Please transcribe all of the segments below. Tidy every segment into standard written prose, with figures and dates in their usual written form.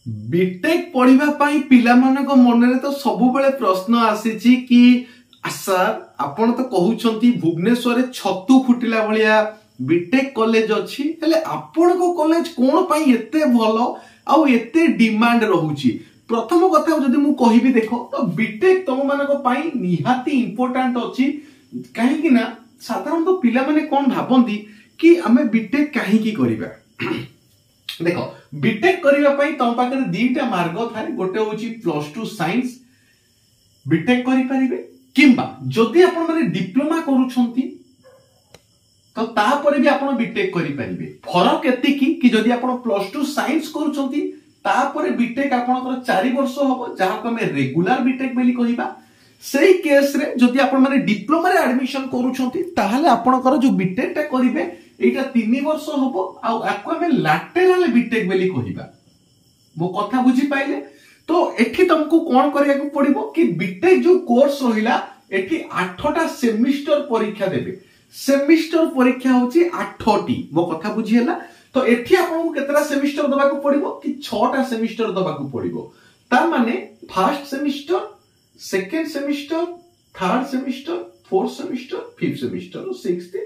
BTech पढ़िबा पई पिला मानक मनरे तो सब बेले प्रश्न आसीची कि सर आपण तो कहउछंती भुवनेश्वर छतु फुटिला भलिया बीटेक कॉलेज अछि हेले आपण को कॉलेज कोन पई एते भलो आ एते डिमांड रहउची। प्रथम कथा जदि मु कहिबी देखो तो बीटेक तम मानक पई निहाती इंपोर्टेंट अछि काहे कि ना साधारण तो पिला माने कोन भाबंती कि हमें बीटेक काहे की करिबा। देखो बीटेक करिबा पई तम पाखरे दीटा मार्ग थाए गोटे होची +2 साइंस बीटेक करि परिबे किंबा जदि आपण माने डिप्लोमा करूछंती तो ता परे भी आपण बीटेक करि परिबे। फरक एति कि जदि आपण +2 साइंस करूछंती ता परे बीटेक आपणकर 4 वर्ष हबो जहा को हमें रेगुलर बीटेक बेली कहिबा। सेही केस रे जदि आपण माने डिप्लोमा रे एडमिशन करूछंती ताहाले आपणकर जो बीटेक ता करिवे एटा 3 वर्ष हबो आ आको हमें लैटरल बीटेक बेली कहिबा। मो कथा बुझी पाइले तो एठी तुमको कोन करिया को पड़िबो कि बीटेक जो कोर्स रहिला एठी 8टा सेमिस्टर परीक्षा देबे। सेमिस्टर परीक्षा होची 8टी। मो कथा बुझी हैला तो एठी आपन को केतरा सेमिस्टर दबा को पड़िबो कि 6टा सेमिस्टर दबा को पड़िबो। तार माने first semester, second semester, third semester, fourth semester, fifth semester, sixth,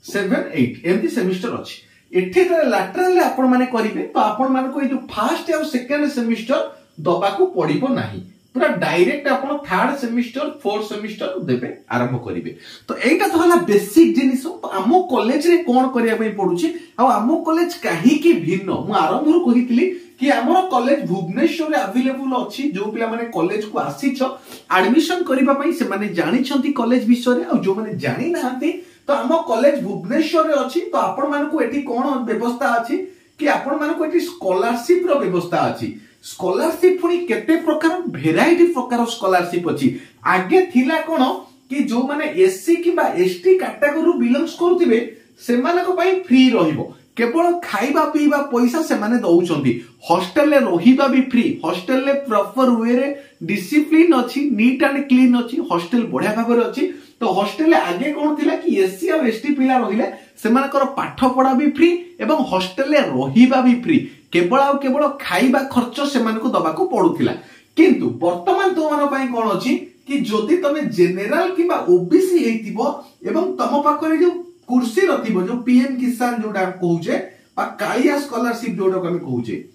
7, 8 एमती सेमिस्टर अछि। एठी लैटरल आपण माने करिवे तो आपण मान को ए जो फर्स्ट और सेकंड सेमिस्टर दबा को पड़िबो नाही, पूरा डायरेक्ट आपण थर्ड सेमिस्टर फोर्थ सेमिस्टर देबे आरंभ करिवे। तो एटा तो हला बेसिक जिनिस। तो हमो कॉलेज रे कोन करिया पई पडुची आ हमो कॉलेज काहे की भिन्न मु आरंभ रो कहितली कि हमर कॉलेज भुवनेश्वर रे अवेलेबल अछि। जो पिला माने कॉलेज को आसीछ एडमिशन करिबा पई से माने जानि छंती कॉलेज विषय रे आ जो माने जानि नाहंती तो हम कॉलेज भुवनेश्वर रे अछि। तो आपण मान को एठी कोन व्यवस्था अछि कि आपण मान को एठी स्कॉलरशिप रो व्यवस्था अछि। स्कॉलरशिप पुनी केते प्रकार भेराइटी प्रकार स्कॉलरशिप अछि। आगे थिला कोन कि जो माने एससी किबा एसटी कैटेगरी बिलोंग्स करथिबे से मानक पई फ्री रहिबो। केवल खाइबा पीबा पैसा से माने दउचंती। हॉस्टल ले रहिबा भी फ्री। हॉस्टल ले प्रॉपर वे रे डिसिप्लिन अछि, नीट एंड क्लीन अछि। हॉस्टल बढ़िया भाबरे अछि। तो हॉस्टल ले आगे कोन थिला कि एससी और एसटी पिला रहिले से मानकर पाठ पढ़ा भी फ्री एवं हॉस्टल ले रहिबा भी फ्री। केवल खाइबा खर्च से मानको दबा को पडुथिला। किंतु वर्तमान तो मान पई कोन अछि कि जदि तमे जनरल किबा ओबीसी हेतिबो एवं तम पाखरे जो कुर्सी रथिबो जो पीएम किसान जोटा कहूचे बा कालिया स्कॉलरशिप जोटा कमे कहूचे,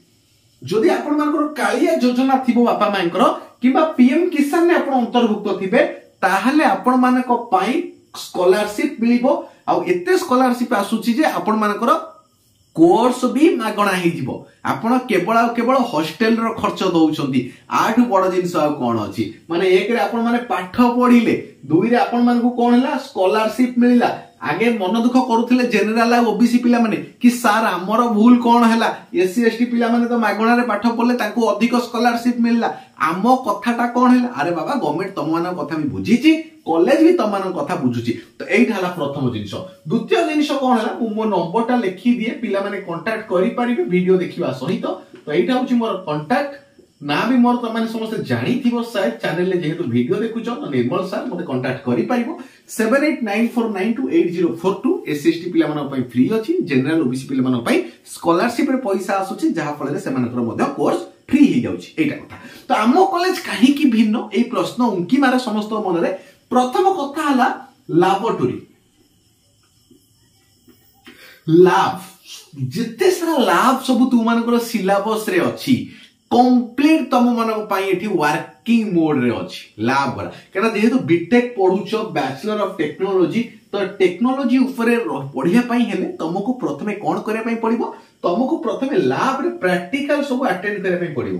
जदि आपण मानकर कालिया योजना थिबो बापा मानकर किबा पीएम किसान ने आपण अंतर्भुक्त थिबे ताहाले आपण मानक पई स्कॉलरशिप मिलिबो। आ एते स्कॉलरशिप आसुची जे आपण मानकर कोर्स भी मागणा हे जिवो। आपण केवल हॉस्टल रो खर्च दउछंती। आठु बड़ जिंस आ कोन अछि माने एक रे आपण माने पाठ पढिले, दुई रे आपण मानकु कोन हला स्कॉलरशिप मिलिला। आगे मन दुख करूथिले जनरल आ ओबीसी पिला माने कि सर हमर भूल कोन हला एससी एसटी पिला माने तो मागणा रे पाठ पढले तांको अधिक स्कॉलरशिप मिलला। आमो कथाटा कोन हला अरे बाबा गवर्नमेंट तम मानक कथा भी बुझीची, कॉलेज भी तम मानक कथा बुझुची। तो एइटा हला प्रथम जिंस। द्वितीय जिंस कोन हला मो नंबरटा लिखि दिए पिला माने कांटेक्ट करि परिबे वीडियो देखिबा सहित। तो एइटा होची मोर कांटेक्ट ना भी मोर त माने समस्त जानि थिबो शायद चैनल ले जेहेतु वीडियो देखुछ निर्मल सर मते कांटेक्ट करि परिबो। 7894928042 एसएसटी पिला मानक पई फ्री अछि। जनरल ओबीसी पिला मानक पई स्कॉलरशिप रे पैसा आसुची जहा फल रे से मानकर मध्य कोर्स फ्री हे जाउची। एटा कथा। तो आमो कॉलेज काहे की भिन्न ए प्रश्न उंकी मारे समस्त मन रे। प्रथम कथा हला लैबोरेटरी लैब जिते सारा लैब सब तू मानकर सिलेबस रे अछि कंप्लीट तम मानक पई एठी वर्किंग मोड रे अछि लैब वाला। केना जेहेतु बीटेक पढुचो बैचलर ऑफ टेक्नोलॉजी तो टेक्नोलॉजी ऊपर पढ़िया पई हेले तुमको प्रथमे कोन करे पई पड़िबो, तुमको प्रथमे लैब रे प्रैक्टिकल सब अटेंड करे पई पड़िबो।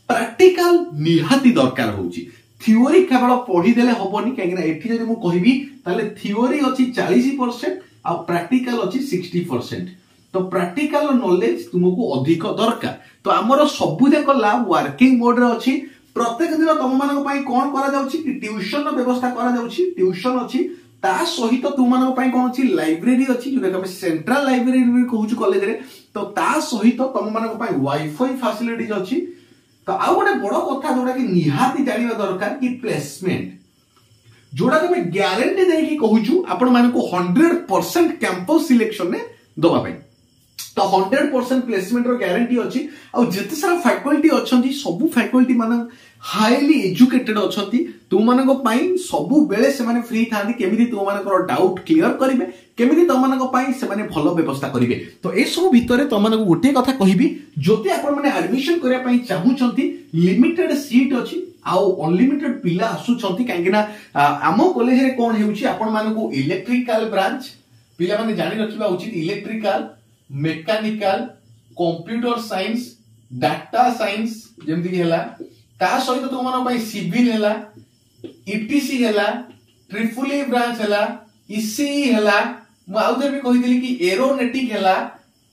प्रैक्टिकल निहाती दरकार होउची। थ्योरी केवल पढ़ी देले होबनी काहेकि एठी जदि मु कहिबी ताले थ्योरी अछि 40% आ प्रैक्टिकल अछि 60%। तो प्रैक्टिकल नॉलेज तुमको अधिक दरकार। तो हमर सबु जाक लैब वर्किंग मोड रे अछि। प्रत्येक दिन तुम मानक पई कोन करा जाउची कि ट्यूशन व्यवस्था करा जाउची। ट्यूशन अछि ता सहित तुम मानक पई कोन अछि लाइब्रेरी अछि जोटा हम सेंट्रल लाइब्रेरी भी कहूछु कॉलेज रे। तो ता सहित तुम मानक पई वाईफाई फैसिलिटीज अछि। तो आ गोटे बड़ कथा जोटा कि निहाती जानिबा दरकार कि प्लेसमेंट जोटा कि मैं गारंटी देकी कहूछु आपण मानको 100% कैंपस सिलेक्शन ने दबा पई। तो 100% प्लेसमेंट रो गारंटी अछि आ जते सारा फैकल्टी अछंती सब फैकल्टी माने हाईली एजुकेटेड अछंती तू मानको पई सब बेले से माने फ्री थांदी केमिति तू मानको डाउट क्लियर करिवे केमिति तो मानको पई से माने भलो व्यवस्था करिवे तो ए सब भितरे तो मानको गोटे कथा कहिबी जोते आपण माने एडमिशन करिया पई चाहूचंती लिमिटेड सीट अछि आउ अनलिमिटेड पिला आसुचंती काहेकि ना आमो कॉलेज रे कोन हेउची आपण मानको इलेक्ट्रिकल ब्रांच पिला माने जानि रखिबा उचित electrical mechanical computer science data science जेमति कि हला ता सहित तो मन पई सिविल हला ईटीसी हला ट्रिपल ए ब्रांच हला ईसीई हला मु आउदर भी कहि दिली कि एरोनेटिक हला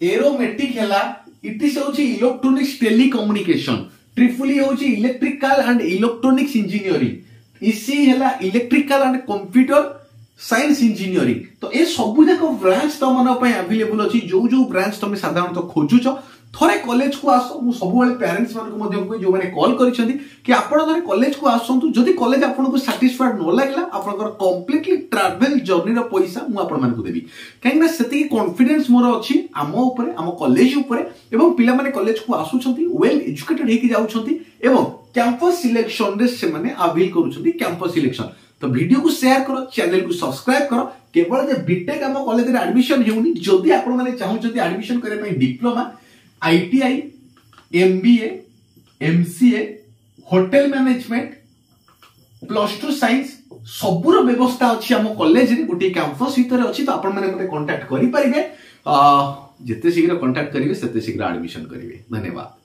एरोमेटिक हला ईटीसी होची इलेक्ट्रॉनिक्स टेलीकम्युनिकेशन ट्रिपल ए होची electrical and electronics engineering ECE हला electrical and computer science engineering तो ए सबु जाक ब्रांच तो मन पई अवेलेबल अछि जो जो ब्रांच तुम साधारणतः खोजुछ थरे कॉलेज को आसो मु सब बेले पेरेंट्स मान को मध्य को जो माने कॉल करिसथि कि आपण थरे कॉलेज को आसंतु जदि कॉलेज आपण को सैटिस्फाइड न लागला आपनकर कंप्लीटली ट्रैवल जर्नी रो पैसा मु आपण मान को देबी काहेकि सेति कॉन्फिडेंस मोर अछि आमो ऊपर आमो कॉलेज ऊपर एवं पिला माने कॉलेज को आसुछथि वेल एजुकेटेड हेकि जाउछथि एवं कैंपस सिलेक्शन रे से माने अवेल करूछथि कैंपस सिलेक्शन तो वीडियो को शेयर करो चैनल को सब्सक्राइब करो केवल जे बीटेक आम कॉलेज रे एडमिशन हेउनी जदि आपण माने चाहूछथि एडमिशन करे पई diploma ITI MBA MCA hotel management +2 science सबुर व्यवस्था अछि आम कॉलेज रे गुटी कैंपस भीतर अछि तो आपण माने मते कांटेक्ट करि परिबे जते शीघ्र कांटेक्ट करिवे सेते शीघ्र एडमिशन करिवे धन्यवाद।